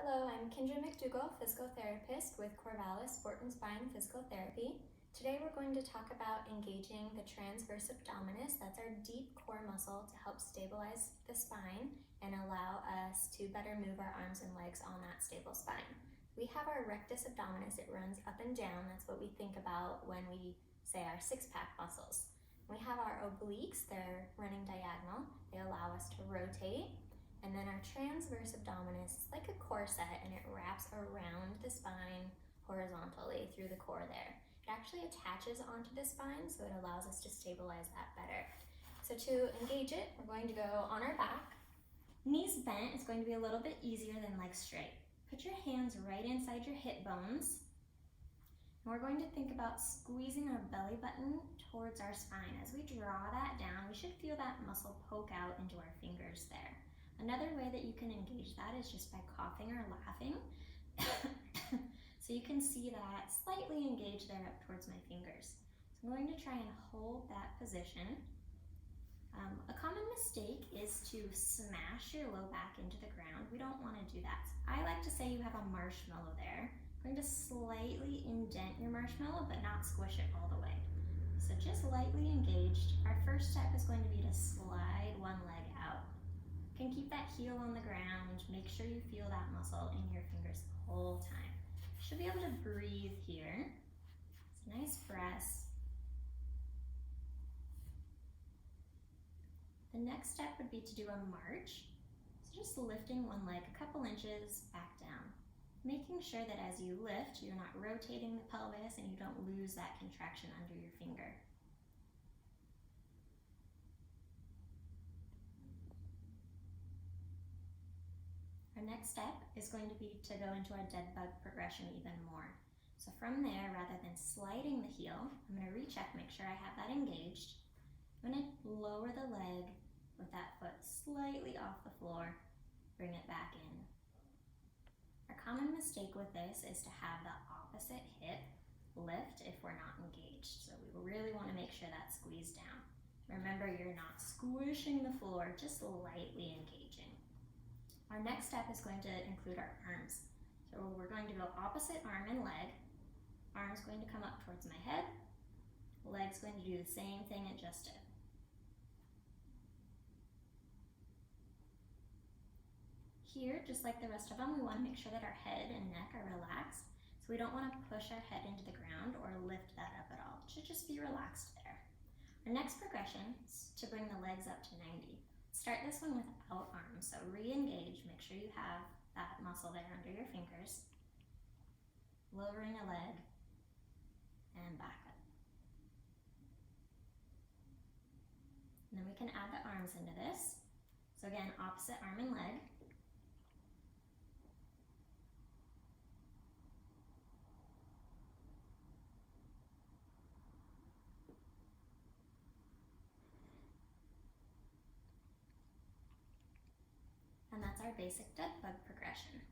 Hello, I'm Kindra McDougall, physical therapist with Corvallis Sport and Spine Physical Therapy. Today we're going to talk about engaging the transverse abdominis. That's our deep core muscle to help stabilize the spine and allow us to better move our arms and legs on that stable spine. We have our rectus abdominis. It runs up and down. That's what we think about when we say our six-pack muscles. We have our obliques. They're running diagonal. They allow us to rotate. And then our transverse abdominis is like a corset, and it wraps around the spine horizontally through the core there. It actually attaches onto the spine, so it allows us to stabilize that better. So to engage it, we're going to go on our back. Knees bent is going to be a little bit easier than legs straight. Put your hands right inside your hip bones. And we're going to think about squeezing our belly button towards our spine. As we draw that down, we should feel that muscle poke out into our fingers there. Another way that you can engage that is just by coughing or laughing. So you can see that slightly engaged there up towards my fingers. So I'm going to try and hold that position. A common mistake is to smash your low back into the ground. We don't want to do that. I like to say you have a marshmallow there. I'm going to slightly indent your marshmallow, but not squish it all the way. So just lightly engaged. Our first step is going to be to slide one leg out. You can keep that heel on the ground. Make sure you feel that muscle in your fingers the whole time. You should be able to breathe here. It's a nice press. The next step would be to do a march. So just lifting one leg a couple inches back down. Making sure that as you lift, you're not rotating the pelvis and you don't lose that contraction under your finger. Our next step is going to be to go into our dead bug progression even more. So from there, rather than sliding the heel, I'm going to recheck, make sure I have that engaged. I'm going to lower the leg with that foot slightly off the floor, bring it back in. Our common mistake with this is to have the opposite hip lift if we're not engaged. So we really want to make sure that's squeezed down. Remember, you're not squishing the floor, just lightly engaging. Our next step is going to include our arms. So we're going to go opposite arm and leg. Arm's going to come up towards my head. Leg's going to do the same thing it just did. Here, just like the rest of them, we want to make sure that our head and neck are relaxed. So we don't want to push our head into the ground or lift that up at all. It should just be relaxed there. Our next progression is to bring the legs up to 90. Start this one without arms, so re-engage, make sure you have that muscle there under your fingers. Lowering a leg, and back up. And then we can add the arms into this. So again, opposite arm and leg. And that's our basic dead bug progression.